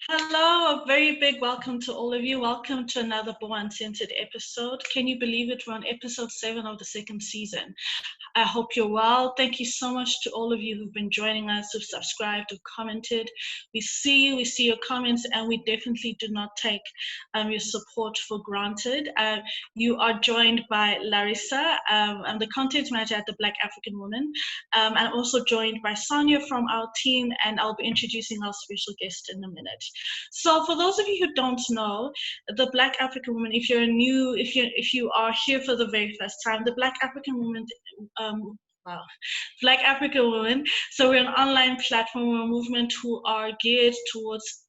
Hello, a very big welcome to all of you. Welcome to another bAw Uncensored episode. Can you believe it? We're on episode 7 of the second season. I hope you're well. Thank you so much to all of you who've been joining us, who've subscribed, who've commented. We see your comments, and we definitely do not take your support for granted. You are joined by Larissa. I'm the content manager at the Black African Woman. I'm also joined by Sonia from our team, and I'll be introducing our special guest in a minute. So for those of you who don't know, the Black African Woman, if you are here for the very first time, the Black African Woman, um, wow, Black African Women. So we're an online platform, we're a movement who are geared towards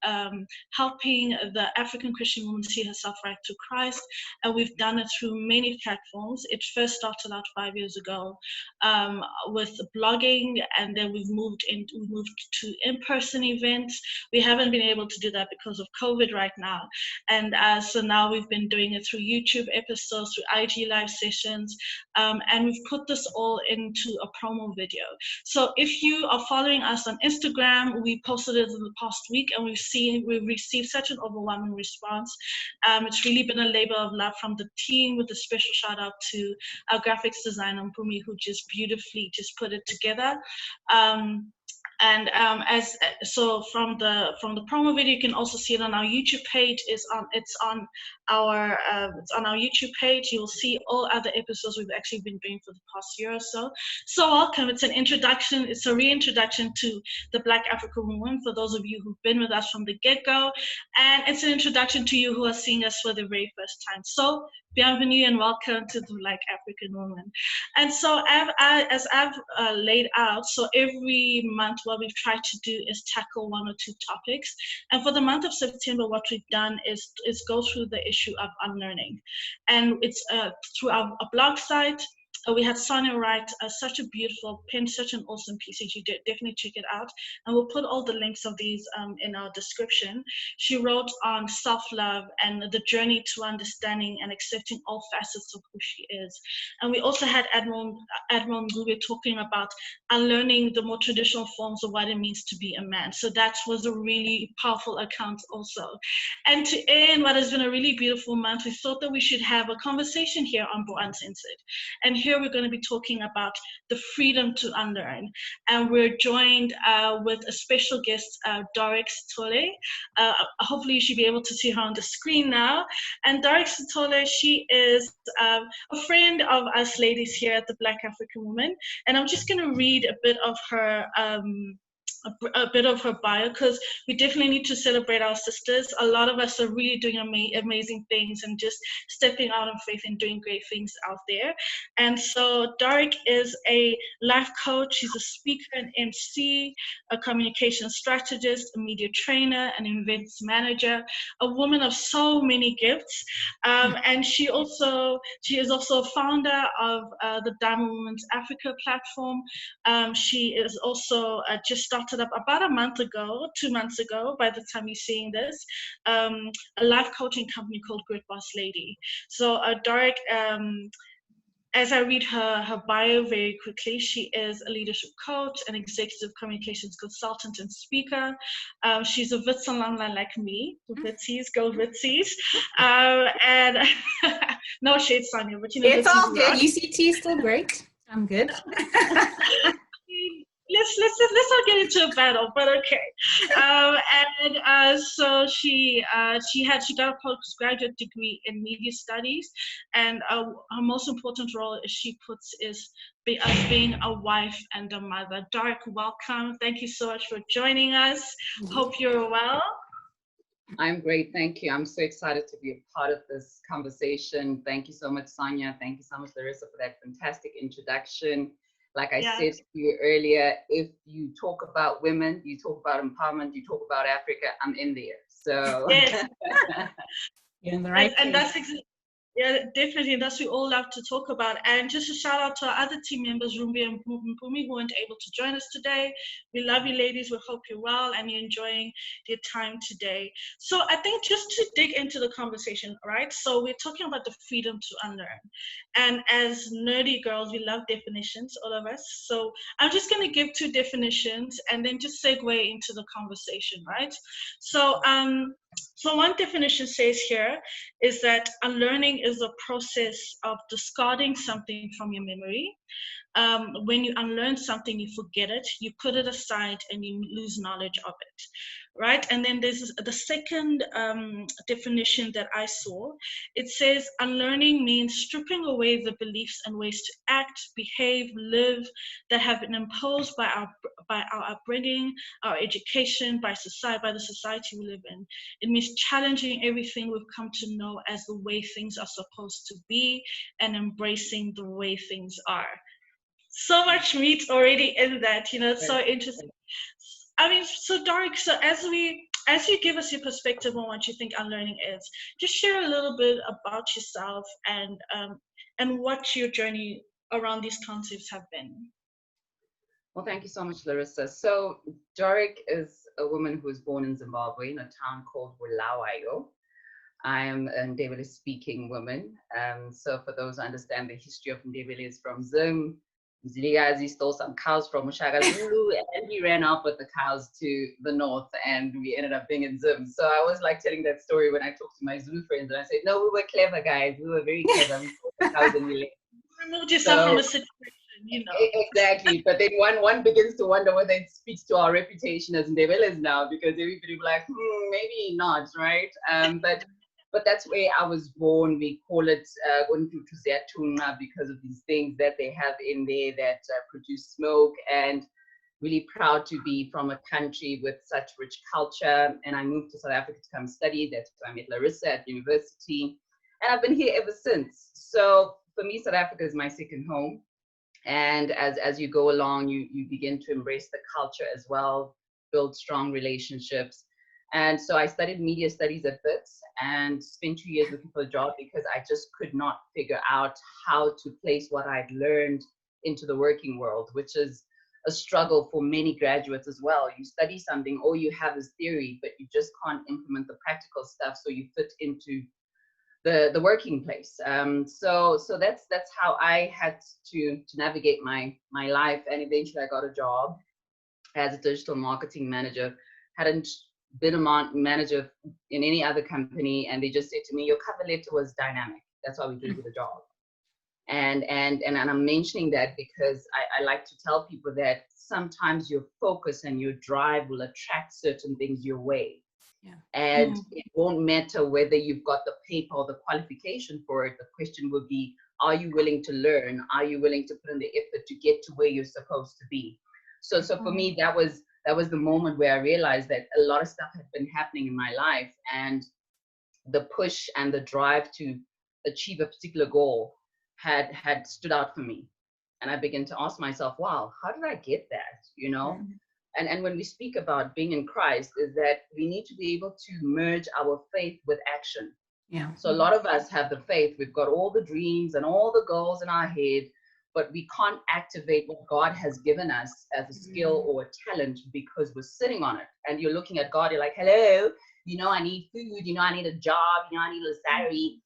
helping the African Christian woman see herself right to Christ, and we've done it through many platforms. It first started out 5 years ago with blogging, and then we moved to in-person events. We haven't been able to do that because of COVID right now, and so now we've been doing it through YouTube episodes, through IG live sessions, and we've put this all into a promo video. So if you are following us on Instagram, we posted it in the past week, and we've received such an overwhelming response. It's really been a labor of love from the team, with a special shout out to our graphics designer Mpumi, who just beautifully just put it together. So from the promo video, you can also see it on our YouTube page. It's on our YouTube page. You'll see all other episodes we've actually been doing for the past year or so. So welcome. It's an introduction. It's a reintroduction to the Black African Woman for those of you who've been with us from the get-go, and it's an introduction to you who are seeing us for the very first time. So bienvenue and welcome to the Black African Woman. And so as I've laid out, so every month what we've tried to do is tackle one or two topics. And for the month of September, what we've done is go through the issue of unlearning. And it's through our blog site. We had Sonia write such a beautiful, pen such an awesome piece. You definitely check it out. And we'll put all the links of these in our description. She wrote on self-love and the journey to understanding and accepting all facets of who she is. And we also had Admiral Ngube talking about unlearning the more traditional forms of what it means to be a man. So that was a really powerful account also. And to end what has been a really beautiful month, we thought that we should have a conversation here on bAw Uncensored. And here we're going to be talking about the freedom to unlearn. And we're joined with a special guest, Doric Sithole. Hopefully you should be able to see her on the screen now. And Doric Sithole, she is a friend of us ladies here at the Black African Woman. And I'm just going to read a bit of her bio, because we definitely need to celebrate our sisters. A lot of us are really doing amazing things and just stepping out in faith and doing great things out there. And so Doric is a life coach. She's a speaker, an MC, a communication strategist, a media trainer, an events manager, a woman of so many gifts. And she is also a founder of the Diamond Women's Africa platform. She is also just started up about 2 months ago, by the time you're seeing this, a life coaching company called Great Boss Lady. So Doric, as I read her bio very quickly, she is a leadership coach, an executive communications consultant and speaker. She's a Wits alumni like me. Witsies, go Witsies. And no shade, Sonia, but you know, it's all good. UCT is still great. I'm good. Let's not get into a battle, but okay. So she got a postgraduate degree in media studies, and her most important role is being a wife and a mother. Doric, welcome. Thank you so much for joining us. Hope you're well. I'm great, thank you. I'm so excited to be a part of this conversation. Thank you so much, Sonia. Thank you so much, Larissa, for that fantastic introduction. Like I said to you earlier, if you talk about women, you talk about empowerment, you talk about Africa, I'm in there. So yes. you're in the right place. Yeah, definitely. That's what we all love to talk about. And just a shout out to our other team members, Rumbi and Mpumi, who weren't able to join us today. We love you, ladies. We hope you're well and you're enjoying your time today. So I think just to dig into the conversation, right? So we're talking about the freedom to unlearn. And as nerdy girls, we love definitions, all of us. So I'm just going to give two definitions and then just segue into the conversation, right? So, so one definition says here is that unlearning is a process of discarding something from your memory. When you unlearn something, you forget it, you put it aside, and you lose knowledge of it, right? And then there's the second definition that I saw. It says unlearning means stripping away the beliefs and ways to act, behave, live that have been imposed by our upbringing, our education, by the society we live in. It means challenging everything we've come to know as the way things are supposed to be and embracing the way things are. So much meat already in that, it's so interesting. I mean, so Doric, so as you give us your perspective on what you think unlearning is, just share a little bit about yourself and what your journey around these concepts have been. Well, thank you so much, Larissa. So Doric is a woman who was born in Zimbabwe in a town called Bulawayo. I am a Ndebele speaking woman. So for those who understand the history of Ndebele is from Zim. Mzilikazi stole some cows from Ushaka Zulu and he ran off with the cows to the north and we ended up being in Zim. So I always like telling that story when I talk to my Zulu friends and I say, no, we were clever guys. We were very clever. We stole the cows and we left. Removed yourself from a situation. Exactly. But then one begins to wonder whether it speaks to our reputation as Ndebeles now, because everybody will be like, maybe not, right? But that's where I was born. We call it Untutu Ziyatuna because of these things that they have in there that produce smoke, and really proud to be from a country with such rich culture. And I moved to South Africa to come study. That's where I met Larissa at university. And I've been here ever since. So for me, South Africa is my second home. And as you go along, you begin to embrace the culture as well, build strong relationships. And so I studied media studies at Wits and spent 2 years looking for a job because I just could not figure out how to place what I'd learned into the working world, which is a struggle for many graduates as well. You study something, all you have is theory, but you just can't implement the practical stuff so you fit into the working place. So that's how I had to navigate my life, and eventually I got a job as a digital marketing manager. Hadn't been a manager in any other company, and they just said to me, your cover letter was dynamic. That's why we gave you the job. And I'm mentioning that because I like to tell people that sometimes your focus and your drive will attract certain things your way. Yeah. And it won't matter whether you've got the paper or the qualification for it. The question will be, are you willing to learn? Are you willing to put in the effort to get to where you're supposed to be? So for me, that was the moment where I realized that a lot of stuff had been happening in my life, and the push and the drive to achieve a particular goal had stood out for me. And I began to ask myself, wow, how did I get that? And when we speak about being in Christ, is that we need to be able to merge our faith with action. Yeah. So a lot of us have the faith. We've got all the dreams and all the goals in our head, but we can't activate what God has given us as a skill or a talent because we're sitting on it. And you're looking at God, you're like, hello, I need food, I need a job, I need a salary.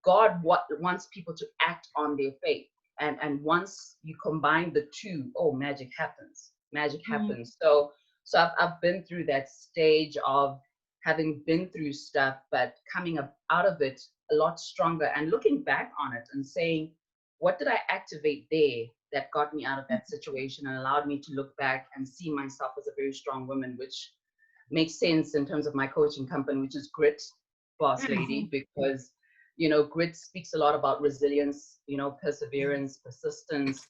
God wants people to act on their faith. And once you combine the two, magic happens. Magic happens. So I've been through that stage of having been through stuff, but coming up out of it a lot stronger and looking back on it and saying, what did I activate there that got me out of that situation and allowed me to look back and see myself as a very strong woman, which makes sense in terms of my coaching company, which is Grit Boss Lady, because grit speaks a lot about resilience, perseverance, persistence,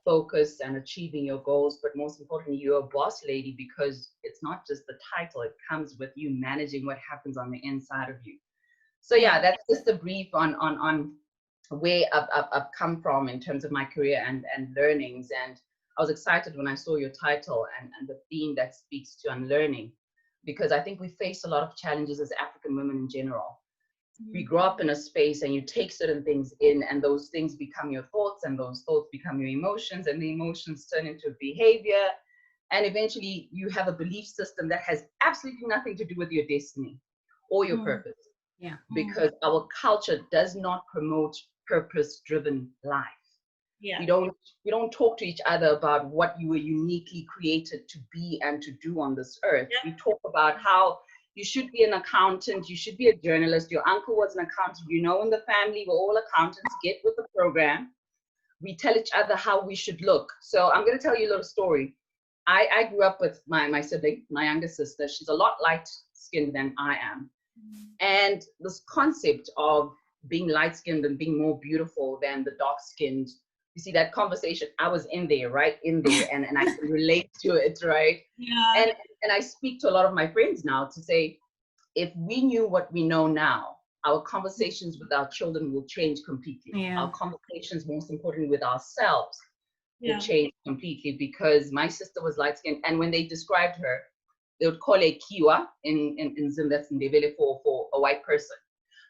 focus, and achieving your goals. But most importantly, you're a boss lady because it's not just the title, it comes with you managing what happens on the inside of you. So yeah, that's just a brief on where I've come from in terms of my career and learnings. And I was excited when I saw your title and the theme that speaks to unlearning, because I think we face a lot of challenges as African women in general. we grow up in a space and you take certain things in, and those things become your thoughts, and those thoughts become your emotions, and the emotions turn into behavior. And eventually you have a belief system that has absolutely nothing to do with your destiny or your purpose. Yeah. Because our culture does not promote purpose-driven life. Yeah. We don't talk to each other about what you were uniquely created to be and to do on this earth. Yeah. We talk about how you should be an accountant, you should be a journalist, your uncle was an accountant, in the family we're all accountants, get with the program. We tell each other how we should look. So I'm going to tell you a little story. I grew up with my sibling, my younger sister. She's a lot light-skinned than I am. And this concept of being light-skinned and being more beautiful than the dark-skinned, you see that conversation, I was in there, right in there, and I can relate to it, right? Yeah. And I speak to a lot of my friends now to say, if we knew what we know now, our conversations with our children will change completely. Yeah. Our conversations, most importantly, with ourselves will Yeah. change completely, because my sister was light-skinned, and when they described her, they would call her Kiwa in Zim, that's in Ndebele for a white person.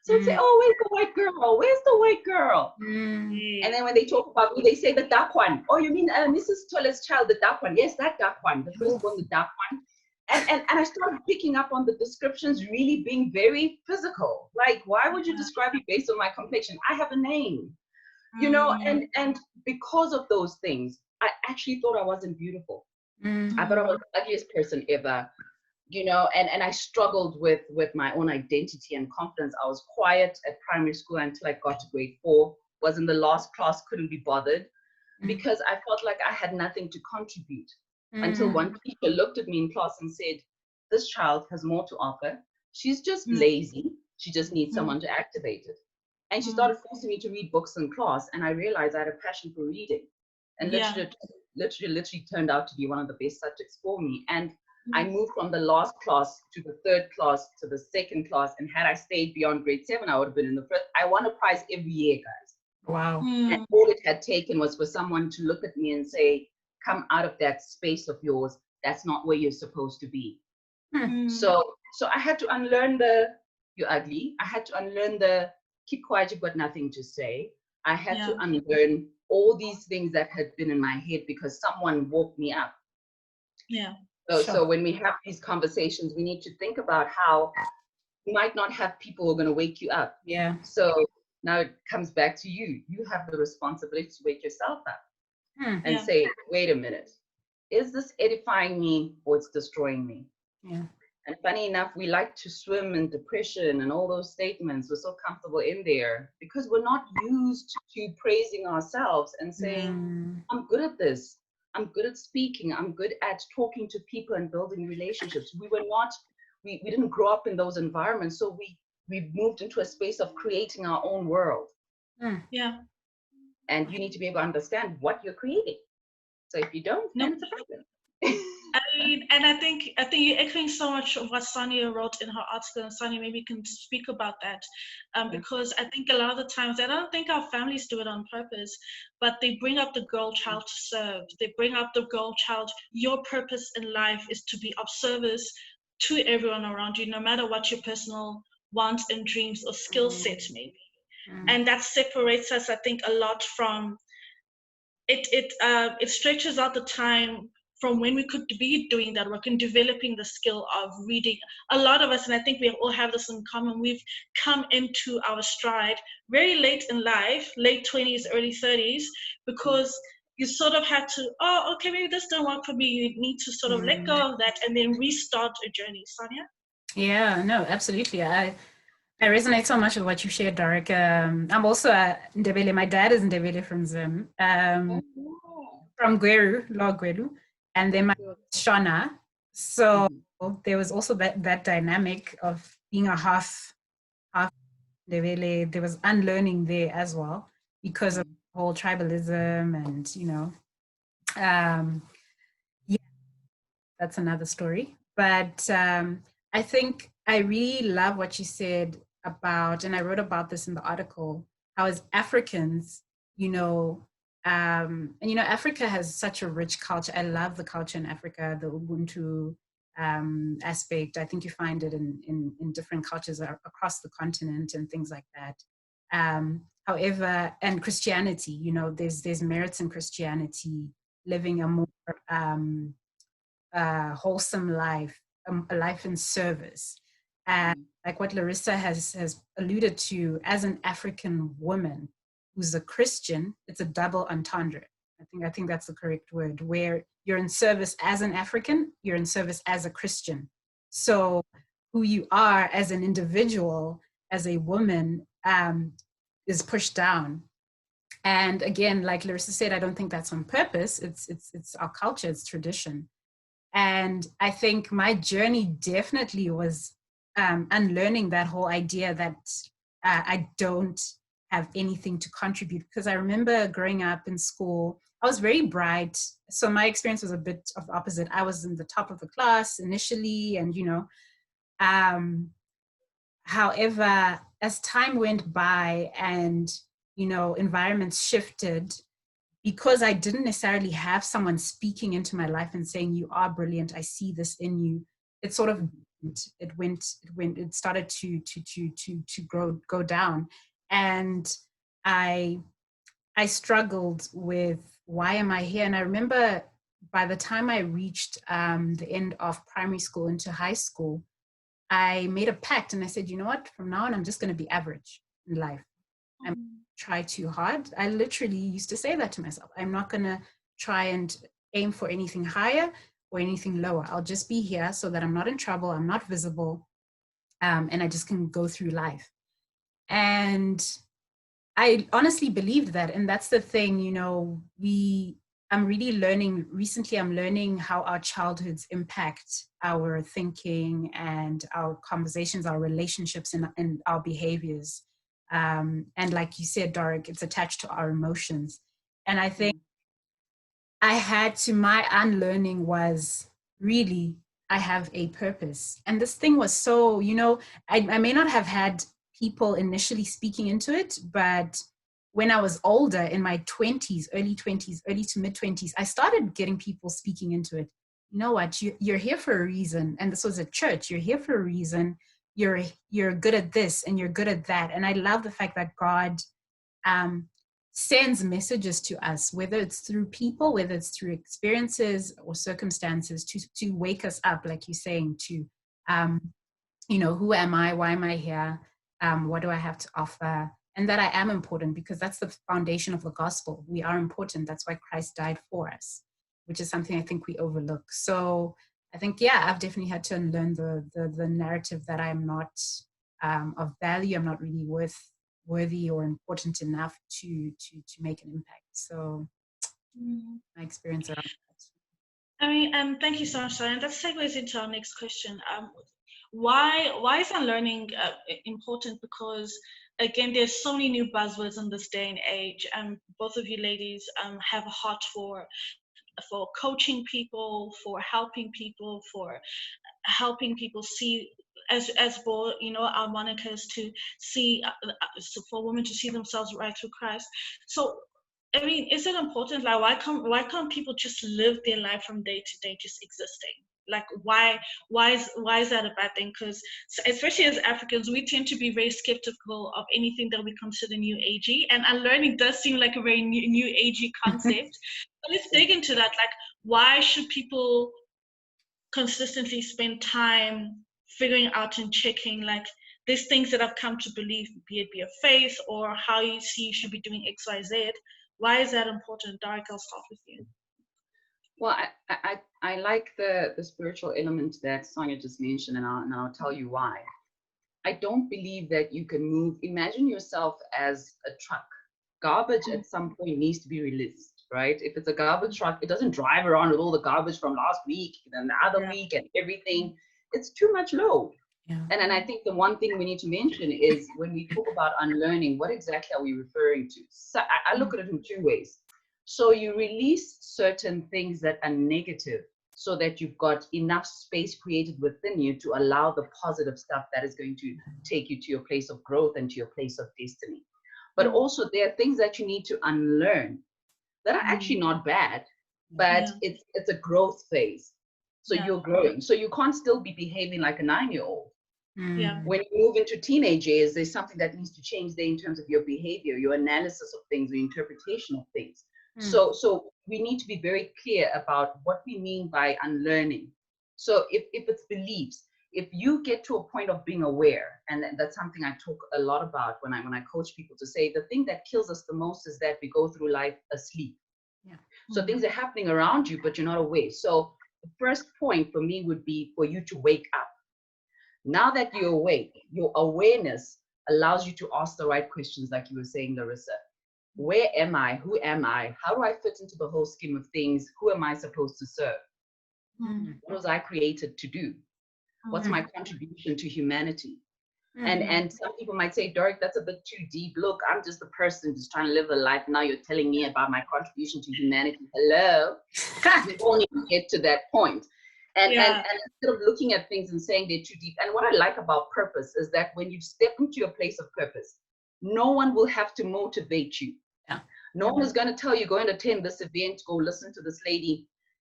So they'd say, oh, where's the white girl? Where's the white girl? And then when they talk about me, they say the dark one. Oh, you mean Mrs. Toller's child, the dark one? Yes, that dark one, the firstborn, the dark one. And I started picking up on the descriptions really being very physical. Like, why would you describe me based on my complexion? I have a name, and because of those things, I actually thought I wasn't beautiful. I thought I was the ugliest person ever, and I struggled with my own identity and confidence. I was quiet at primary school until I got to grade 4, was in the last class, couldn't be bothered, because I felt like I had nothing to contribute. Until one teacher looked at me in class and said, this child has more to offer. She's just lazy. She just needs someone to activate it. And she started forcing me to read books in class, and I realized I had a passion for reading. And literally turned out to be one of the best subjects for me. And I moved from the last class to the 3rd class to the 2nd class. And had I stayed beyond grade 7, I would have been in the 1st. I won a prize every year, guys. Wow. And all it had taken was for someone to look at me and say, come out of that space of yours. That's not where you're supposed to be. So I had to unlearn the, you're ugly. I had to unlearn the, keep quiet, you've got nothing to say. I had to unlearn all these things that had been in my head because someone woke me up. Yeah. So when we have these conversations, we need to think about how you might not have people who are going to wake you up. Yeah. So now it comes back to you. You have the responsibility to wake yourself up and say, wait a minute, is this edifying me or it's destroying me? Yeah. And funny enough, we like to swim in depression and all those statements. We're so comfortable in there because we're not used to praising ourselves and saying, I'm good at this. I'm good at speaking. I'm good at talking to people and building relationships. We didn't grow up in those environments. So we moved into a space of creating our own world. Yeah. And you need to be able to understand what you're creating. So if you don't, then it's a problem. And I think you're echoing so much of what Sonia wrote in her article, and Sonia maybe can speak about that, because I think a lot of the times, I don't think our families do it on purpose, but they bring up the girl child to serve. They bring up the girl child. Your purpose in life is to be of service to everyone around you, no matter what your personal wants and dreams or skill sets may be. And that separates us, I think, a lot from it stretches out the time from when we could be doing that work and developing the skill of reading. A lot of us, and I think we all have this in common, we've come into our stride very late in life, late 20s, early 30s, because you sort of had to, okay, maybe this don't work for me. You need to sort of let go of that and then restart a journey. Sonia? Yeah, no, absolutely. I resonate so much with what you shared, Doric. I'm also a Ndebele. My dad is Ndebele from Zim, from Gweru, Law Gwelu, and then my Shona. So there was also that dynamic of being a half Ndebele. There was unlearning there as well because of the whole tribalism and, yeah, that's another story. But I think I really love what you said about, and I wrote about this in the article, how as Africans, and Africa has such a rich culture. I love the culture in Africa, the Ubuntu, aspect. I think you find it in different cultures across the continent and things like that. However, and Christianity, you know, there's merits in Christianity, living a more wholesome life, a life in service. And like what Larissa has alluded to, as an African woman who's a Christian, it's a double entendre. I think that's the correct word, where you're in service as an African, you're in service as a Christian. So who you are as an individual, as a woman, is pushed down. And again, like Larissa said, I don't think that's on purpose. It's our culture, it's tradition. And I think my journey definitely was unlearning that whole idea that I don't have anything to contribute. Because I remember growing up in school, I was very bright. So my experience was a bit of the opposite. I was in the top of the class initially, and, you know, however, as time went by and, you know, environments shifted, because I didn't necessarily have someone speaking into my life and saying, you are brilliant, I see this in you, it sort of it started to go down. And I struggled with, why am I here? And I remember by the time I reached the end of primary school into high school, I made a pact and I said, you know what, from now on, I'm just going to be average in life. I'm try too hard. I literally used to say that to myself. I'm not going to try and aim for anything higher or anything lower. I'll just be here so that I'm not in trouble, I'm not visible, and I just can go through life. And I honestly believed that. And that's the thing, you know, I'm really learning, recently I'm learning how our childhoods impact our thinking and our conversations, our relationships, and our behaviors. And like you said, Doric, it's attached to our emotions. And I think my unlearning was really, I have a purpose. And this thing was so, you know, I may not have had people initially speaking into it, but when I was older, in my 20s, early to mid 20s, I started getting people speaking into it. You know what, you're here for a reason. And this was at church. You're here for a reason. You're good at this and you're good at that. And I love the fact that God sends messages to us, whether it's through people, whether it's through experiences or circumstances, to wake us up, like you're saying, to, you know, who am I? Why am I here? What do I have to offer? And that I am important, because that's the foundation of the gospel. We are important. That's why Christ died for us, which is something I think we overlook. So I think, yeah, I've definitely had to unlearn the narrative that I'm not of value. I'm not really worthy or important enough to make an impact. So my experience around that. I mean, thank you so much, Sarah. And that segues into our next question. Why is unlearning important? Because again, there's so many new buzzwords in this day and age, and both of you ladies have a heart for coaching people, for helping people see, as bAw, you know, our monikers, to see, so for women to see themselves right through Christ. So I mean, is it important? Like, why can't people just live their life from day to day, just existing? Like, why is that a bad thing? Because especially as Africans, we tend to be very skeptical of anything that we consider new agey, and unlearning does seem like a very new agey concept. But let's dig into that. Like, why should people consistently spend time figuring out and checking, like, these things that I've come to believe, be it a faith or how you see you should be doing X, Y, Z? Why is that important? Doric, I'll start with you. Well, I like the spiritual element that Sonia just mentioned, and I'll tell you why. I don't believe that you can move. Imagine yourself as a truck. Garbage at some point needs to be released, right? If it's a garbage truck, it doesn't drive around with all the garbage from last week and the other week and everything. It's too much load. Yeah. And I think the one thing we need to mention is, when we talk about unlearning, what exactly are we referring to? So I look at it in two ways. So you release certain things that are negative, so that you've got enough space created within you to allow the positive stuff that is going to take you to your place of growth and to your place of destiny. But also there are things that you need to unlearn that are actually not bad, but it's a growth phase. So you're growing. So you can't still be behaving like a 9-year-old. Yeah. When you move into teenage years, there's something that needs to change there in terms of your behavior, your analysis of things, your interpretation of things. So we need to be very clear about what we mean by unlearning. So if it's beliefs, if you get to a point of being aware, and that's something I talk a lot about when I coach people, to say the thing that kills us the most is that we go through life asleep. Yeah. So things are happening around you, but you're not aware. So the first point for me would be for you to wake up. Now that you're awake, your awareness allows you to ask the right questions, like you were saying, Larissa. Where am I? Who am I? How do I fit into the whole scheme of things? Who am I supposed to serve? What was I created to do? What's my contribution to humanity? And some people might say, Doric, that's a bit too deep. Look, I'm just a person just trying to live a life. Now you're telling me about my contribution to humanity. Hello? We all need to get to that point. And instead of looking at things and saying they're too deep. And what I like about purpose is that when you step into a place of purpose, no one will have to motivate you. Yeah. No one is going to tell you, go and attend this event, go listen to this lady.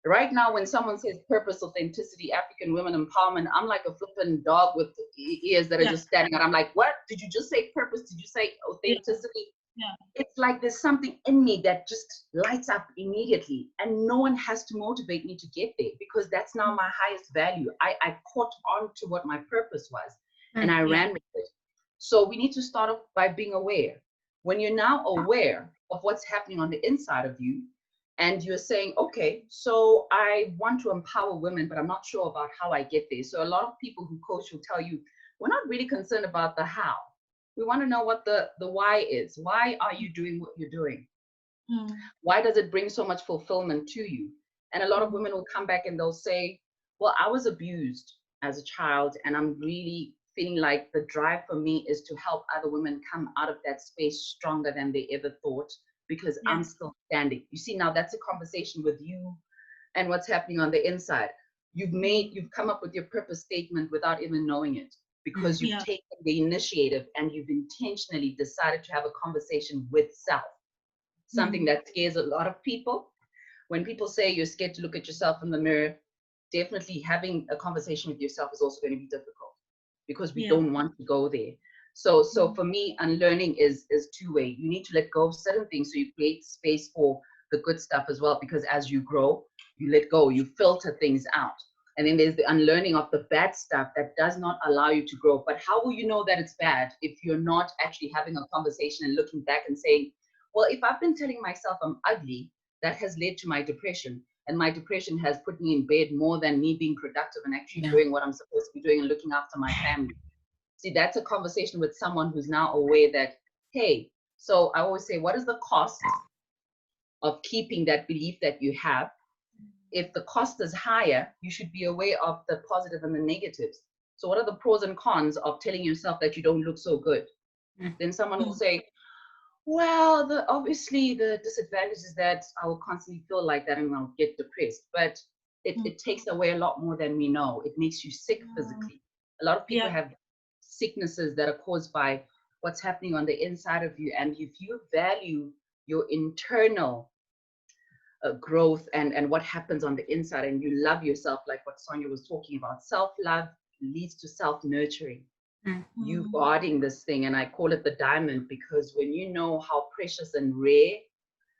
Right now, when someone says purpose, authenticity, African women empowerment, I'm like a flipping dog with ears that are just standing out. I'm like, what? Did you just say purpose? Did you say authenticity? Yeah. It's like there's something in me that just lights up immediately, and no one has to motivate me to get there, because that's now my highest value. I caught on to what my purpose was, and I ran with it. So we need to start off by being aware. When you're now aware of what's happening on the inside of you, and you're saying, okay, so I want to empower women, but I'm not sure about how I get there. So a lot of people who coach will tell you, we're not really concerned about the how. We want to know what the why is. Why are you doing what you're doing? Why does it bring so much fulfillment to you? And a lot of women will come back and they'll say, well, I was abused as a child, and I'm really feeling like the drive for me is to help other women come out of that space stronger than they ever thought, because I'm still standing. You see, now that's a conversation with you and what's happening on the inside. You've come up with your purpose statement without even knowing it, because you've taken the initiative and you've intentionally decided to have a conversation with self. Something that scares a lot of people. When people say you're scared to look at yourself in the mirror, definitely having a conversation with yourself is also going to be difficult, because we don't want to go there. So for me, unlearning is two-way. You need to let go of certain things so you create space for the good stuff as well, because as you grow, you let go, you filter things out. And then there's the unlearning of the bad stuff that does not allow you to grow. But how will you know that it's bad if you're not actually having a conversation and looking back and saying, well, if I've been telling myself I'm ugly, that has led to my depression. And my depression has put me in bed more than me being productive and actually doing what I'm supposed to be doing and looking after my family. See, that's a conversation with someone who's now aware that, hey, so I always say, what is the cost of keeping that belief that you have? If the cost is higher, you should be aware of the positive and the negatives. So what are the pros and cons of telling yourself that you don't look so good? Then someone will say, well, obviously the disadvantage is that I will constantly feel like that and I'll get depressed. But it takes away a lot more than we know. It makes you sick physically. A lot of people have sicknesses that are caused by what's happening on the inside of you. And if you value your internal growth and what happens on the inside, and you love yourself, like what Sonia was talking about, self-love leads to self-nurturing. You guarding this thing, and I call it the diamond, because when you know how precious and rare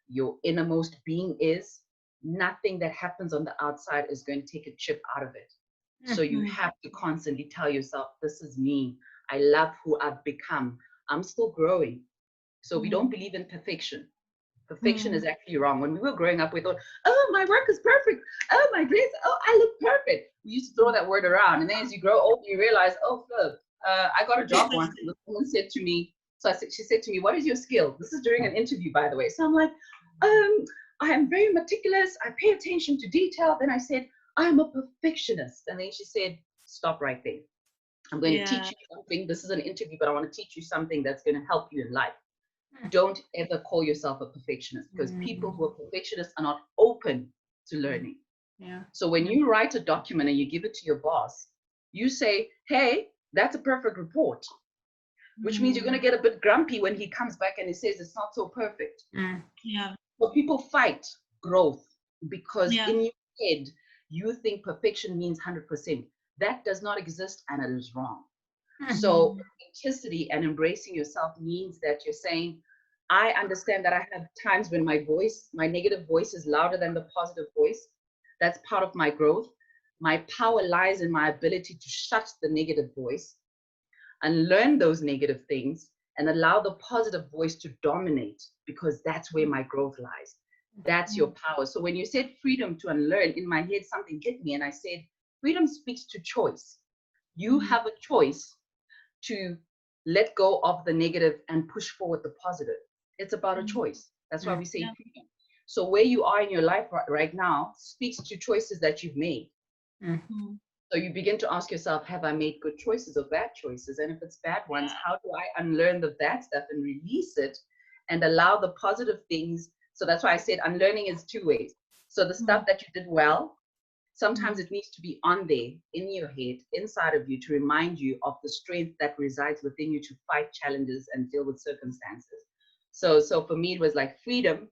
your innermost being is, nothing that happens on the outside is going to take a chip out of it. So you have to constantly tell yourself, this is me. I love who I've become. I'm still growing. So we don't believe in perfection. Perfection is actually wrong. When we were growing up, we thought, oh, my work is perfect. Oh, my dress, oh, I look perfect. We used to throw that word around. And then as you grow old, you realize, oh, look, I got a job once. The woman said to me, she said to me, what is your skill? This is during an interview, by the way. So I'm like, I am very meticulous. I pay attention to detail. Then I said, I'm a perfectionist. And then she said, stop right there. I'm going to teach you something. This is an interview, but I want to teach you something that's going to help you in life. Don't ever call yourself a perfectionist, because people who are perfectionists are not open to learning. So when you write a document and you give it to your boss, you say, hey, that's a perfect report, which means you're going to get a bit grumpy when he comes back and he says it's not so perfect. So people fight growth, because in your head, you think perfection means 100%. That does not exist, and it is wrong. Mm-hmm. So authenticity and embracing yourself means that you're saying, I understand that I have times when my negative voice is louder than the positive voice. That's part of my growth. My power lies in my ability to shut the negative voice and learn those negative things and allow the positive voice to dominate, because that's where my growth lies. That's your power. So when you said freedom to unlearn, in my head, something hit me and I said, freedom speaks to choice. You have a choice to let go of the negative and push forward the positive. It's about a choice. That's why we say freedom. So where you are in your life right now speaks to choices that you've made. So you begin to ask yourself, have I made good choices or bad choices? And if it's bad ones, how do I unlearn the bad stuff and release it and allow the positive things? So that's why I said unlearning is two ways. So the stuff that you did well, sometimes it needs to be on there in your head, inside of you, to remind you of the strength that resides within you to fight challenges and deal with circumstances. So for me, it was like freedom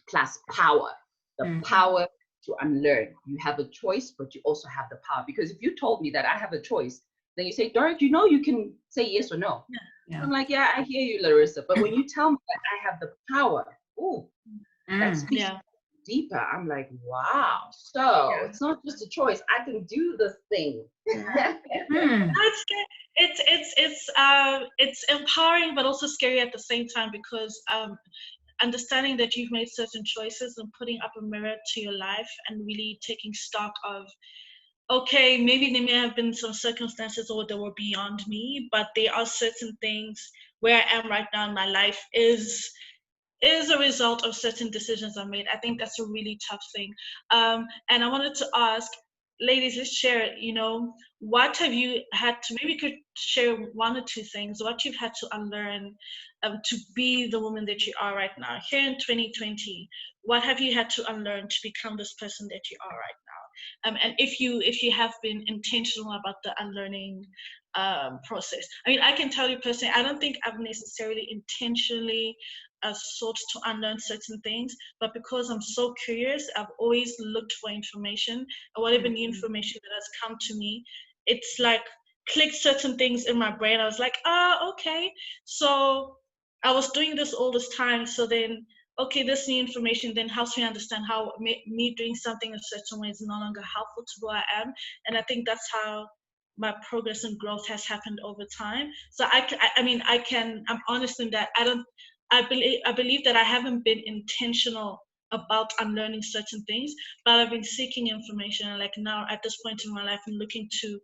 plus power, the power to unlearn. You have a choice, but you also have the power. Because if you told me that I have a choice, then you say, Doric, you know, you can say yes or no. Yeah. I'm like, yeah, I hear you, Larissa. But when you tell me that I have the power, that speaks deeper. I'm like, wow. So it's not just a choice. I can do this thing. It's empowering, but also scary at the same time, because understanding that you've made certain choices and putting up a mirror to your life and really taking stock of, okay, maybe there may have been some circumstances or that were beyond me, but there are certain things where I am right now in my life is a result of certain decisions I made. I think that's a really tough thing. And I wanted to ask, ladies, let's share, you know, what have you had to, maybe you could share one or two things, what you've had to unlearn to be the woman that you are right now. Here in 2020, what have you had to unlearn to become this person that you are right now? And if you have been intentional about the unlearning process. I mean, I can tell you personally, I don't think I've necessarily intentionally sought to unlearn certain things, but because I'm so curious, I've always looked for information, and whatever new information that has come to me, it's like clicked certain things in my brain. I was like, okay, so I was doing this all this time, so then okay, this new information then helps me understand how me doing something a certain way is no longer helpful to who I am. And I think that's how my progress and growth has happened over time. So I'm honest in that I believe that I haven't been intentional about unlearning certain things, but I've been seeking information. And like now at this point in my life, I'm looking to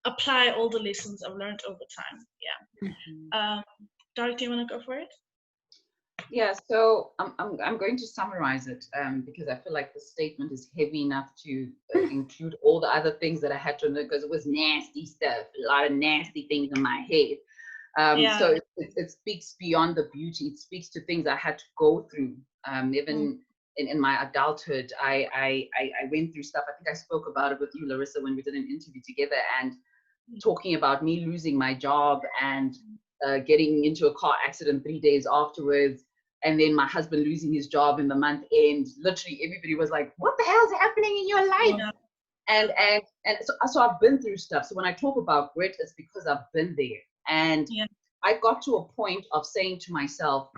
apply all the lessons I've learned over time. Yeah. Doric, do you want to go for it? Yeah, so I'm going to summarize it because I feel like the statement is heavy enough to include all the other things that I had to know, because it was nasty stuff, a lot of nasty things in my head. So it speaks beyond the beauty. It speaks to things I had to go through. Even in my adulthood, I went through stuff. I think I spoke about it with you, Larissa, when we did an interview together, and talking about me losing my job and getting into a car accident 3 days afterwards, and then my husband losing his job in the month end. Literally everybody was like, what the hell is happening in your life? And so I've been through stuff. So when I talk about grit, it's because I've been there. And I got to a point of saying to myself,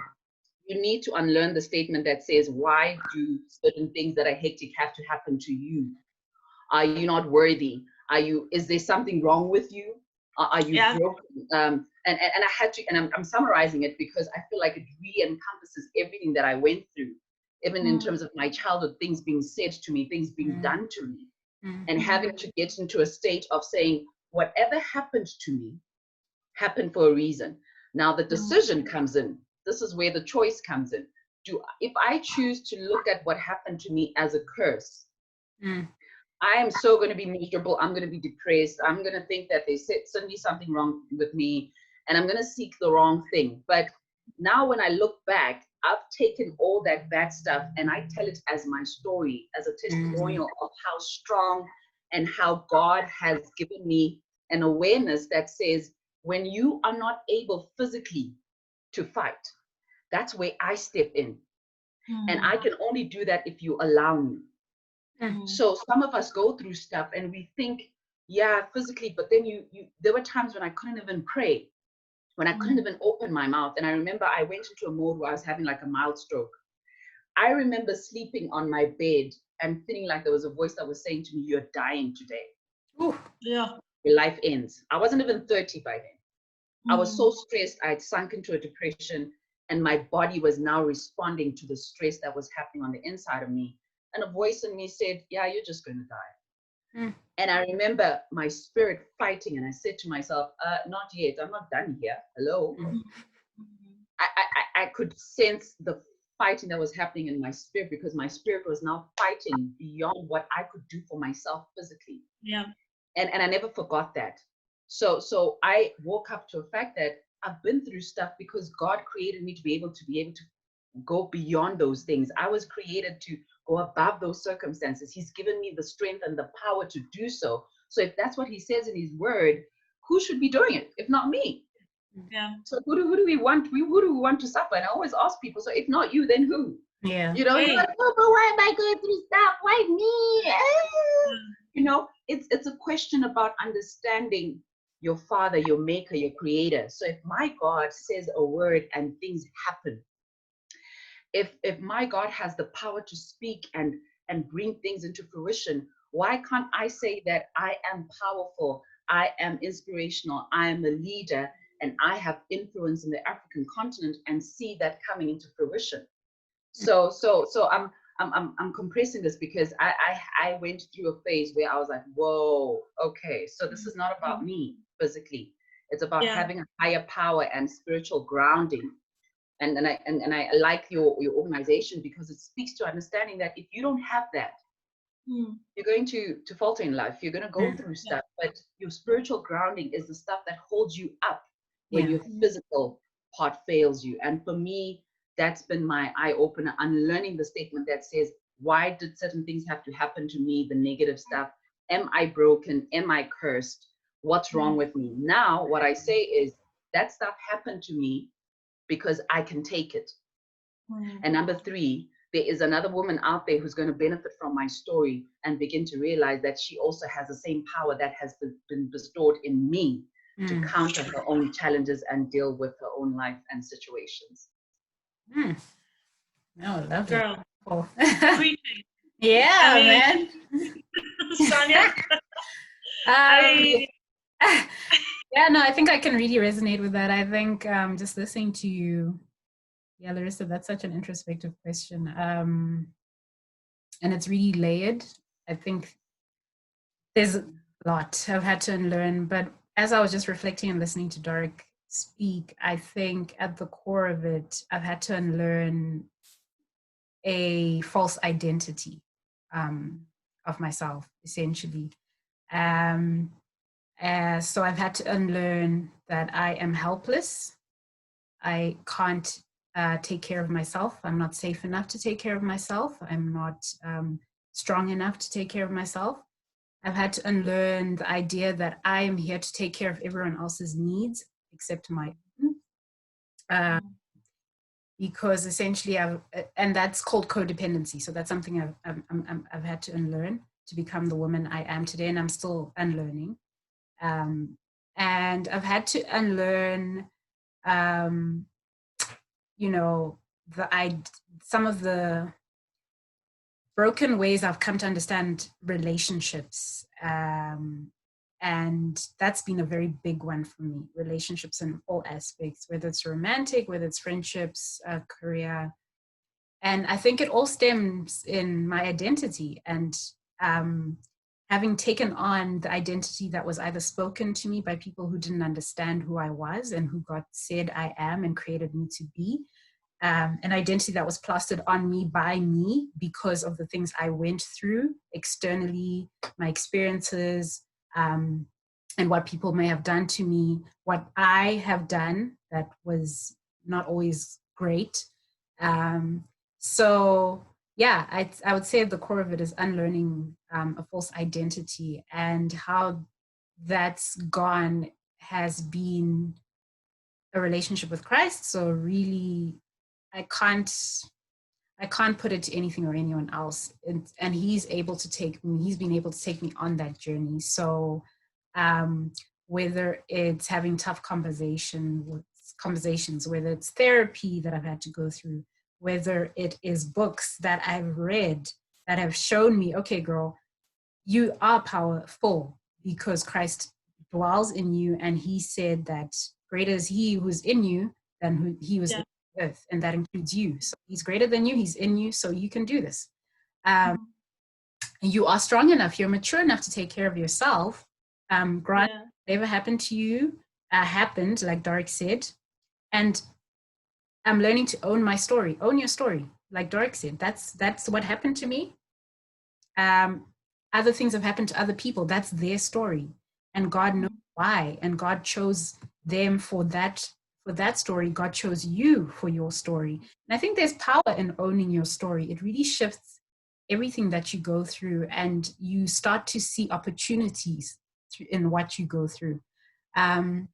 you need to unlearn the statement that says, why do certain things that are hectic have to happen to you? Are you not worthy? Is there something wrong with you? Are you broken? And I had to, and I'm summarizing it because I feel like it really encompasses everything that I went through, even in terms of my childhood, things being said to me, things being done to me, and having to get into a state of saying, whatever happened to me happened for a reason. Now the decision comes in. This is where the choice comes in. If I choose to look at what happened to me as a curse, I am so going to be miserable. I'm going to be depressed. I'm going to think that there's suddenly something wrong with me, and I'm going to seek the wrong thing. But now when I look back, I've taken all that bad stuff and I tell it as my story, as a testimonial of how strong and how God has given me an awareness that says, when you are not able physically to fight, that's where I step in. And I can only do that if you allow me. So some of us go through stuff and we think, yeah, physically, but then there were times when I couldn't even pray, when I couldn't even open my mouth. And I remember I went into a mode where I was having like a mild stroke. I remember sleeping on my bed and feeling like there was a voice that was saying to me, you're dying today. Ooh, yeah. Your life ends. I wasn't even 30 by then. I was so stressed. I had sunk into a depression, and my body was now responding to the stress that was happening on the inside of me. And a voice in me said, yeah, you're just going to die. And I remember my spirit fighting, and I said to myself, not yet. I'm not done here. Hello. I could sense the fighting that was happening in my spirit, because my spirit was now fighting beyond what I could do for myself physically. Yeah. And I never forgot that. So I woke up to a fact that I've been through stuff because God created me to be able to go beyond those things. I was created to go above those circumstances. He's given me the strength and the power to do so. So if that's what he says in his word, who should be doing it if not me? Yeah. So who do we want? Who do we want to suffer? And I always ask people, so if not you, then who? Yeah. You know, you're like, oh, but why am I going through stuff? Why me? You know, it's a question about understanding your father, your maker, your creator. So if my God says a word and things happen, if my God has the power to speak and bring things into fruition, why can't I say that I am powerful, I am inspirational, I am a leader, and I have influence in the African continent, and see that coming into fruition? So I'm compressing this because I went through a phase where I was like, whoa, okay, so this is not about me physically. It's about having a higher power and spiritual grounding. And I like your organization, because it speaks to understanding that if you don't have that, you're going to falter in life. You're going to go through stuff, but your spiritual grounding is the stuff that holds you up when your physical part fails you. And for me, that's been my eye opener, unlearning the statement that says, why did certain things have to happen to me? The negative stuff. Am I broken? Am I cursed? What's wrong with me? Now, what I say is, that stuff happened to me because I can take it. And number 3, there is another woman out there who's going to benefit from my story and begin to realize that she also has the same power that has been bestowed in me to counter her own challenges and deal with her own life and situations. Oh, lovely. Girl. Oh. Yeah, I mean, man. Sonia. Yeah, no, I think I can really resonate with that. I think just listening to you, yeah, Larissa, that's such an introspective question. And it's really layered. I think there's a lot I've had to unlearn, but as I was just reflecting and listening to Doric speak, I think at the core of it, I've had to unlearn a false identity of myself, essentially. So I've had to unlearn that I am helpless. I can't take care of myself. I'm not safe enough to take care of myself. I'm not strong enough to take care of myself. I've had to unlearn the idea that I am here to take care of everyone else's needs except my own. Because essentially and that's called codependency. So that's something I've had to unlearn to become the woman I am today, and I'm still unlearning. And I've had to unlearn, some of the broken ways I've come to understand relationships. And that's been a very big one for me, relationships in all aspects, whether it's romantic, whether it's friendships, career. And I think it all stems in my identity and having taken on the identity that was either spoken to me by people who didn't understand who I was and who God said I am and created me to be. An identity that was plastered on me by me because of the things I went through externally, my experiences, and what people may have done to me, what I have done that was not always great. So yeah, I would say at the core of it is unlearning a false identity, and how that's gone has been a relationship with Christ. So really, I can't put it to anything or anyone else. And he's been able to take me on that journey. So whether it's having tough conversations, whether it's therapy that I've had to go through, whether it is books that I've read that have shown me, okay, girl, you are powerful because Christ dwells in you. And he said that greater is he who's in you than who he was in the earth. And that includes you. So he's greater than you. He's in you. So you can do this. You are strong enough. You're mature enough to take care of yourself. Grant, whatever happened to you happened, like Doric said. And I'm learning to own my story. Own your story. Like Doric said, that's what happened to me. Other things have happened to other people. That's their story. And God knows why. And God chose them for that story. God chose you for your story. And I think there's power in owning your story. It really shifts everything that you go through, and you start to see opportunities in what you go through. And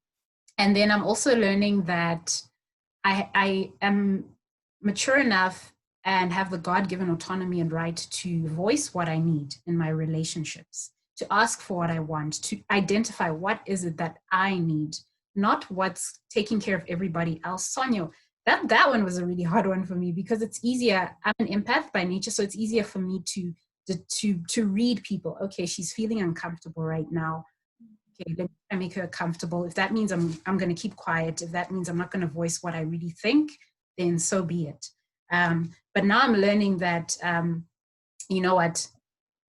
then I'm also learning that I am mature enough and have the God-given autonomy and right to voice what I need in my relationships, to ask for what I want, to identify what is it that I need, not what's taking care of everybody else. Sonia, that one was a really hard one for me, because it's easier. I'm an empath by nature, so it's easier for me to read people. Okay, she's feeling uncomfortable right now. Okay, let me make her comfortable. If that means I'm going to keep quiet, if that means I'm not going to voice what I really think, then so be it. But now I'm learning that, you know what,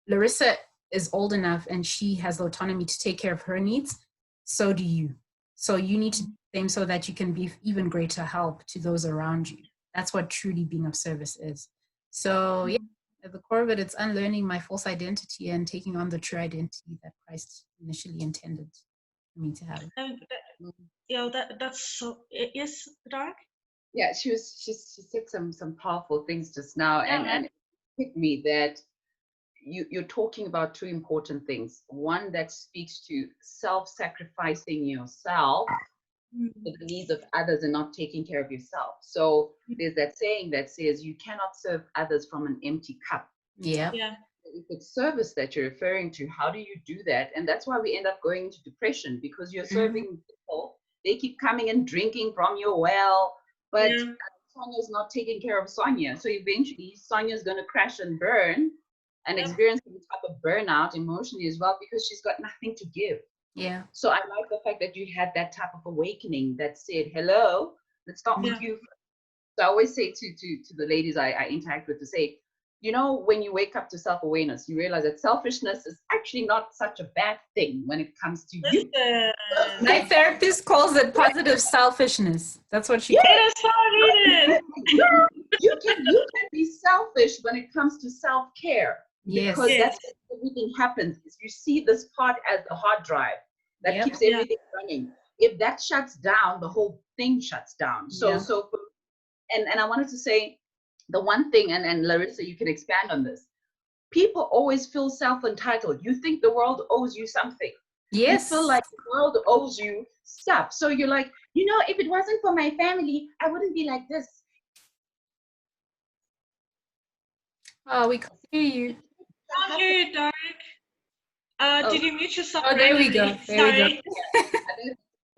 Larissa is old enough and she has the autonomy to take care of her needs. So do you. So you need to do the same so that you can be even greater help to those around you. That's what truly being of service is. So yeah, at the core of it, it's unlearning my false identity and taking on the true identity that Christ initially intended for me to have. That's so. Yes, Doric? Yeah, she said some powerful things just now, and it hit me that you're talking about two important things. One that speaks to self-sacrificing yourself for the needs of others and not taking care of yourself. So there's that saying that says you cannot serve others from an empty cup. Yeah. If it's service that you're referring to, how do you do that? And that's why we end up going into depression, because you're serving people. They keep coming and drinking from your well, but Sonia's not taking care of Sonia. So eventually Sonia's going to crash and burn and experience some type of burnout emotionally as well, because she's got nothing to give. Yeah. So I like the fact that you had that type of awakening that said, hello, let's start with you. So I always say to the ladies I interact with, to say, you know, when you wake up to self-awareness, you realize that selfishness is actually not such a bad thing when it comes to you. My therapist calls it positive selfishness. That's what she calls it. You can be selfish when it comes to self-care. Because that's when everything happens. You see this part as the hard drive that keeps everything running. If that shuts down, the whole thing shuts down. And I wanted to say the one thing, and Larissa, you can expand on this. People always feel self-entitled. You think the world owes you something. Yes. You feel like the world owes you stuff. So you're like, you know, if it wasn't for my family, I wouldn't be like this. Oh, we can't hear you. Can't hear you, Doric. Did you mute yourself? Oh, there we go. It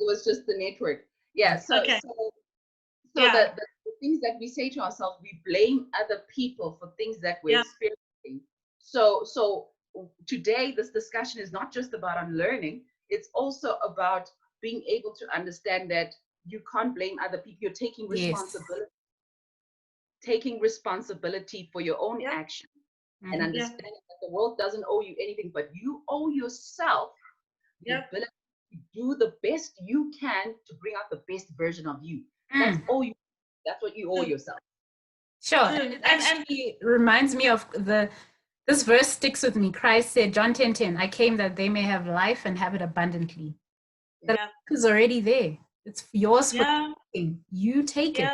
was just the network. Yeah. So the things that we say to ourselves, we blame other people for things that we're experiencing. So today, this discussion is not just about unlearning. It's also about being able to understand that you can't blame other people. You're taking responsibility. Taking responsibility for your own action and understanding that the world doesn't owe you anything, but you owe yourself the ability to do the best you can to bring out the best version of you. That's all you. That's what you owe yourself. Sure. And it actually reminds me of this verse sticks with me. Christ said, John 10:10, I came that they may have life and have it abundantly. The life is already there. It's yours for taking. You take it.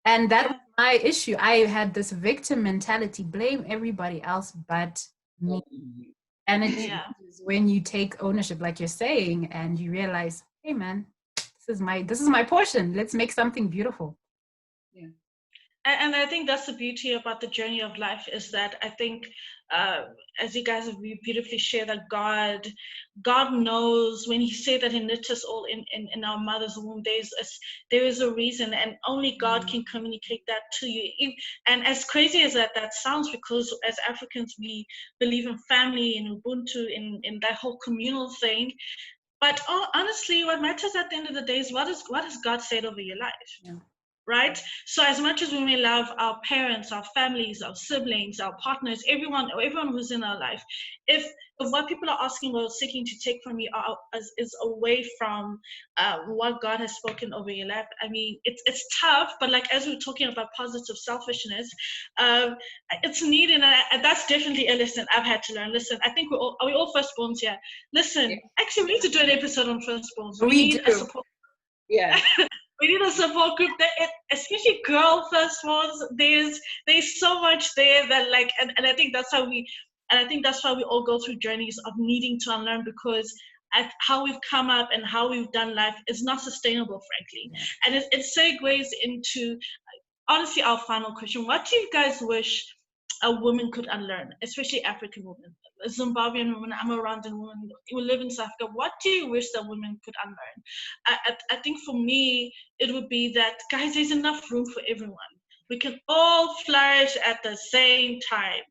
And that was my issue. I had this victim mentality, blame everybody else but me. And it is when you take ownership, like you're saying, and you realize, hey man, this is my portion. Let's make something beautiful. And I think that's the beauty about the journey of life, is that I think, as you guys have beautifully shared, that God knows when He said that He knit us all in our mother's womb. There is a reason, and only God can communicate that to you. And as crazy as that sounds, because as Africans we believe in family and Ubuntu, in that whole communal thing. But honestly, what matters at the end of the day is what has God said over your life. Yeah. Right? So as much as we may love our parents, our families, our siblings, our partners, everyone who's in our life, if what people are asking or seeking to take from you is away from what God has spoken over your life, I mean, it's tough, but like as we're talking about positive selfishness, it's needed, and that's definitely a lesson I've had to learn. Listen, I think are we all firstborns here? Listen, actually, we need to do an episode on firstborns. We need a support. Yeah. We need a support group especially girl firstborns. There's so much there that like, and I think that's how we all go through journeys of needing to unlearn, because how we've come up and how we've done life is not sustainable, frankly. And it segues into honestly our final question. What do you guys wish a woman could unlearn, especially African women, a Zimbabwean woman, Amarandan woman who live in South Africa? What do you wish that women could unlearn? I think for me, it would be that, guys, there's enough room for everyone. We can all flourish at the same time.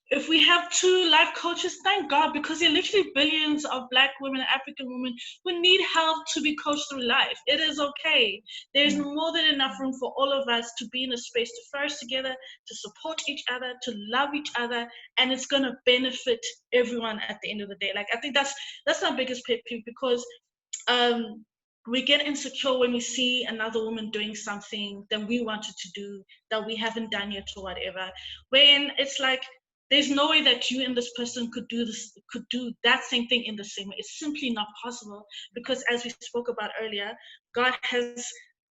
If we have 2 life coaches, thank God, because there are literally billions of Black women, African women who need help to be coached through life. It is okay. There's more than enough room for all of us to be in a space to flourish together, to support each other, to love each other, and it's going to benefit everyone at the end of the day. Like, I think that's my biggest pet peeve, because we get insecure when we see another woman doing something that we wanted to do that we haven't done yet or whatever, when it's like, there's no way that you and this person could do that same thing in the same way. It's simply not possible, because as we spoke about earlier, God has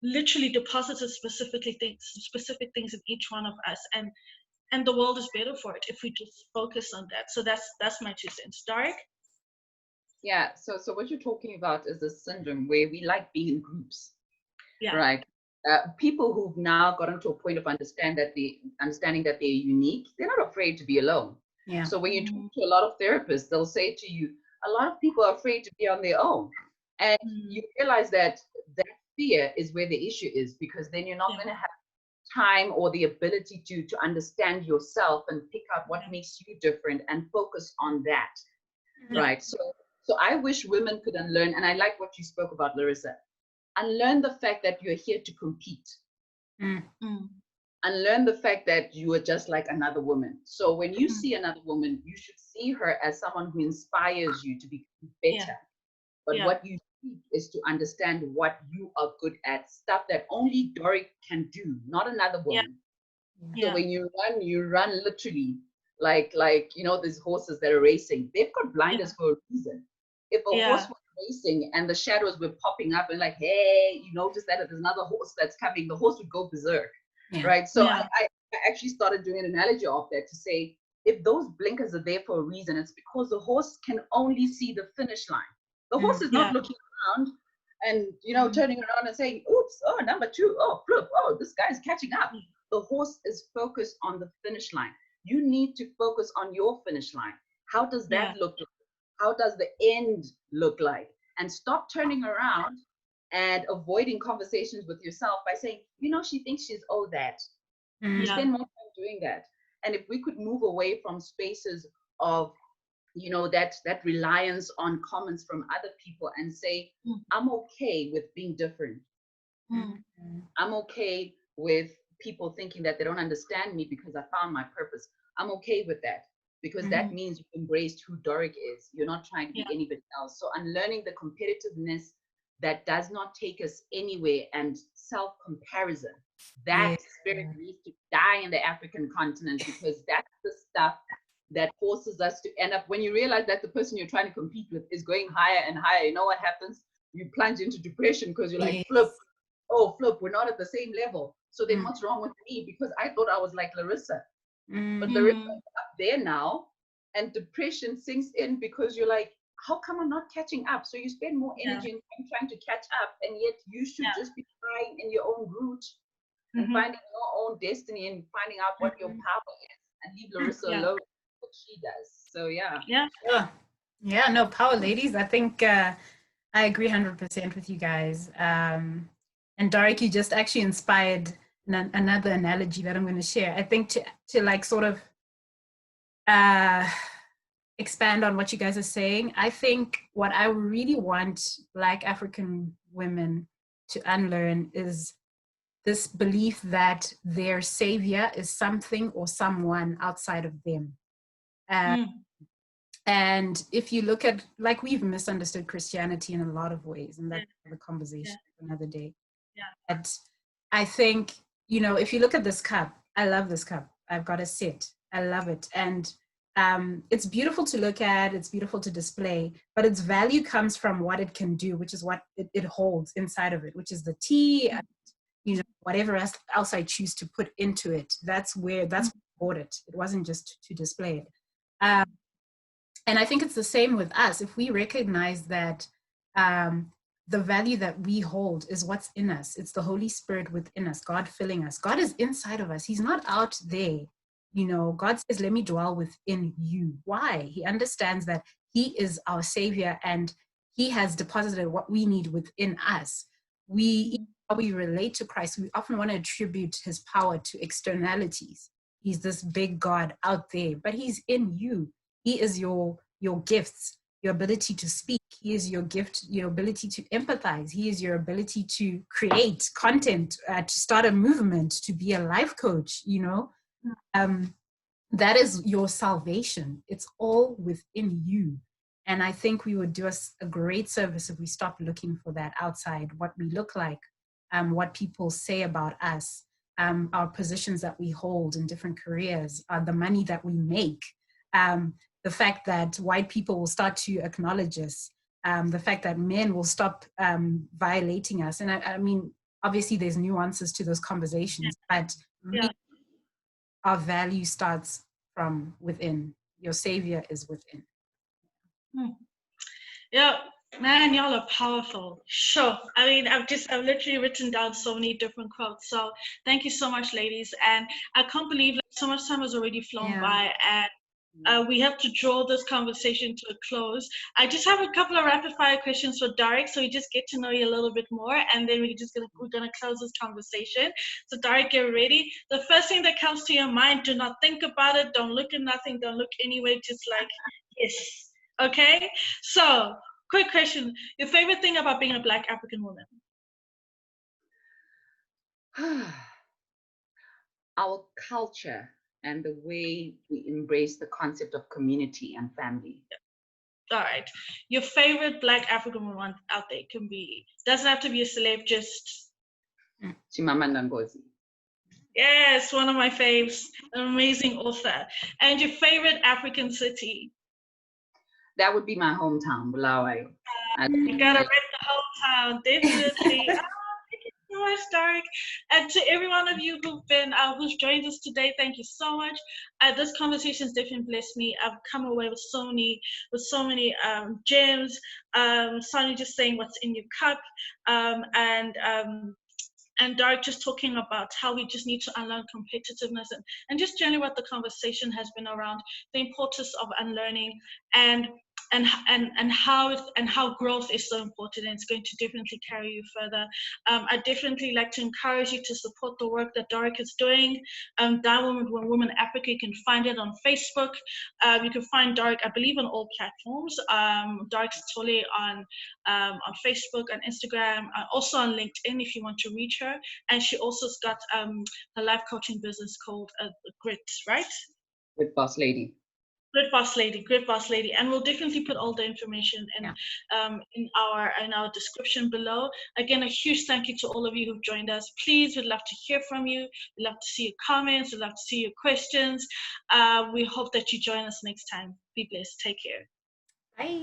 literally deposited specific things in each one of us, and the world is better for it if we just focus on that. So that's my 2 cents. Doric? Yeah, so what you're talking about is a syndrome where we like being in groups, right? People who've now gotten to a point of understanding that they're unique, they're not afraid to be alone. Yeah. So when you talk to a lot of therapists, they'll say to you, a lot of people are afraid to be on their own. And you realize that fear is where the issue is, because then you're not going to have time or the ability to understand yourself and pick out what makes you different and focus on that, right? So I wish women could unlearn, and I like what you spoke about, Larissa. Unlearn the fact that you're here to compete. Unlearn the fact that you are just like another woman. So when you see another woman, you should see her as someone who inspires you to be better. But what you seek is to understand what you are good at, stuff that only Doric can do, not another woman. So when you run literally like these horses that are racing. They've got blinders for a reason. If a horse was racing and the shadows were popping up and like, hey, you notice that there's another horse that's coming, the horse would go berserk, right? So I actually started doing an analogy of that to say, if those blinkers are there for a reason, it's because the horse can only see the finish line. The horse is not looking around and, turning around and saying, oops, oh, number 2, oh, flip, oh, this guy's catching up. The horse is focused on the finish line. You need to focus on your finish line. How does that look like? How does the end look like? And stop turning around and avoiding conversations with yourself by saying, she thinks she's owed that. You spend more time doing that. And if we could move away from spaces of, that reliance on comments from other people and say, I'm okay with being different. I'm okay with people thinking that they don't understand me because I found my purpose. I'm okay with that, because that means you've embraced who Doric is. You're not trying to be anybody else. So unlearning the competitiveness that does not take us anywhere, and self-comparison. That spirit needs to die in the African continent, because that's the stuff that forces us to end up, when you realize that the person you're trying to compete with is going higher and higher, you know what happens? You plunge into depression because you're like, flip, we're not at the same level. So then what's wrong with me? Because I thought I was like Larissa. But Larissa is up there now, and depression sinks in because you're like, how come I'm not catching up? So you spend more energy and time trying to catch up, and yet you should just be crying in your own root and finding your own destiny and finding out what your power is, and leave Larissa alone what she does. So yeah, no, power ladies. I think I agree 100% with you guys. And Doric, you just actually inspired another analogy that I'm going to share. I think to like sort of expand on what you guys are saying, I think what I really want Black African women to unlearn is this belief that their savior is something or someone outside of them. And if you look at, like, we've misunderstood Christianity in a lot of ways, and that's the conversation another day. But I think, you know, if you look at this cup, I love this cup. I've got a set. I love it. And it's beautiful to look at, it's beautiful to display, but its value comes from what it can do, which is what it holds inside of it, which is the tea, you know, whatever else I choose to put into it. That's where I bought it. It wasn't just to display it. And I think it's the same with us. If we recognize that the value that we hold is what's in us, it's the Holy Spirit within us, God filling us. God is inside of us. He's not out there. You know, God says, let me dwell within you. Why? He understands that he is our savior and he has deposited what we need within us. How we relate to Christ, we often want to attribute his power to externalities. He's this big God out there, but he's in you. He is your gifts, your ability to speak. He is your gift, your ability to empathize. He is your ability to create content, to start a movement, to be a life coach, you know. That is your salvation. It's all within you. And I think we would do us a great service if we stop looking for that outside, what we look like, what people say about us, our positions that we hold in different careers, the money that we make, the fact that white people will start to acknowledge us, the fact that men will stop violating us. And I mean, obviously there's nuances to those conversations, but really our value starts from within. Your savior is within. Yeah, man, y'all are powerful. Sure. I mean, I've literally written down so many different quotes. So thank you so much, ladies. And I can't believe like, so much time has already flown by, and we have to draw this conversation to a close. I just have a couple of rapid fire questions for Doric, so we just get to know you a little bit more, and then we're gonna close this conversation. So Doric, get ready. The first thing that comes to your mind, do not think about it, don't look at nothing, don't look anywhere, just like yes. Okay, so quick question: your favorite thing about being a Black African woman? Our culture and the way we embrace the concept of community and family. All right. Your favorite Black African woman out there can be, doesn't have to be a celeb, just Chimamanda Ngozi. Yes, one of my faves, an amazing author. And your favorite African city? That would be my hometown, Bulawayo. You gotta rip the whole town, definitely. Thank you so much, Doric. And to every one of you who's joined us today, thank you so much. This conversation has definitely blessed me. I've come away with so many gems. Sonia just saying what's in your cup, and Doric just talking about how we just need to unlearn competitiveness and just generally what the conversation has been around the importance of unlearning and how growth is so important, and it's going to definitely carry you further. I definitely like to encourage you to support the work that Doric is doing. Woman Africa, you can find it on Facebook. You can find Doric, I believe, on all platforms. Doric Sithole on Facebook and Instagram, also on LinkedIn if you want to reach her. And she also's got a life coaching business called Grit, right? Grit Boss Lady. Great boss lady, and we'll definitely put all the information in our description below. Again, a huge thank you to all of you who've joined us. Please, we'd love to hear from you. We'd love to see your comments. We'd love to see your questions. We hope that you join us next time. Be blessed. Take care. Bye.